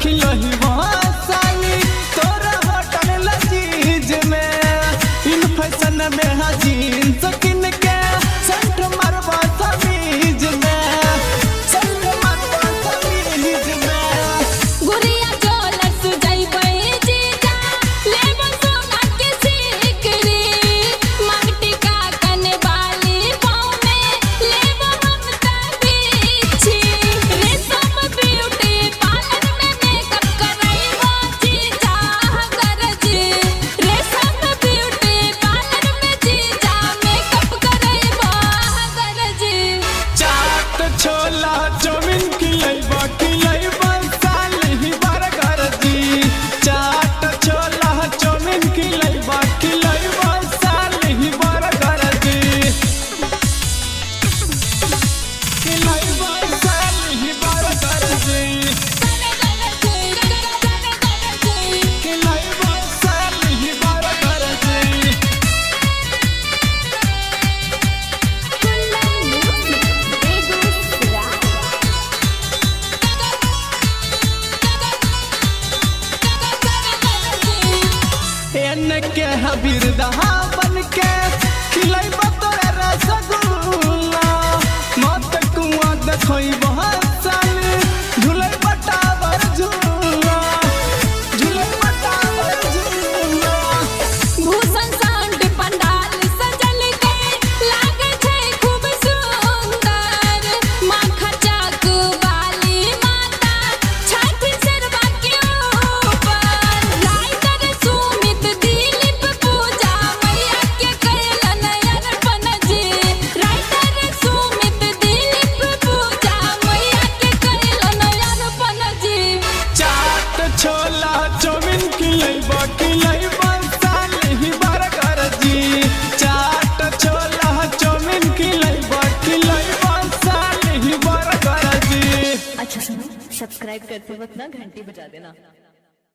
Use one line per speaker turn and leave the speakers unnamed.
खिलही साली तोरा होटल लजीज में इन फैशन में जीन्स किन के सेंट मारबा समीज में सेंट मारबा समीज में
गुड़िया जोलर सुजैबै जीजा लेबो सोना के सिकड़ी मंगटिका कने बाली पाँव में लेबो हम तबीछी रेशम ब्यूटी पार्लर में मेकअप करैबो जीजा गरजी रेशम ब्यूटी पार्लर में जीजा मेकअप करैबो गरजी
चाट छोला चौमिन खिलैबा साली बर्गर जी चाट छोला चौमिन खिलैबा साली बर्गर जी खिलैबा साली बर्गर जी खिलैबा साली बर्गर जी एन के हबीर दहा बन के खिलैबा तोरा रसगुल्ला मत कुआं देखैबा साली झुलैबा टावर झूला झुलैबा टावर झूला
भूषण साउंड पंडाल सजल के लागे छै खूब सुंदर माखा चाक वाली माता छठी सरवा के ऊपर राइटर सुमित दिलीप पूजा मैया के कैलन अर्पण जी राइटर सुमित दिलीप पूजा मैया के कैलन अर्पण जी
चाट छोला चौमिन खिलैबा साली बर्गर जी चाट छोला चौमिन खिलैबा साली बर्गर जी।
अच्छा सुनो, सब्सक्राइब करते वक्त ना घंटी बजा देना।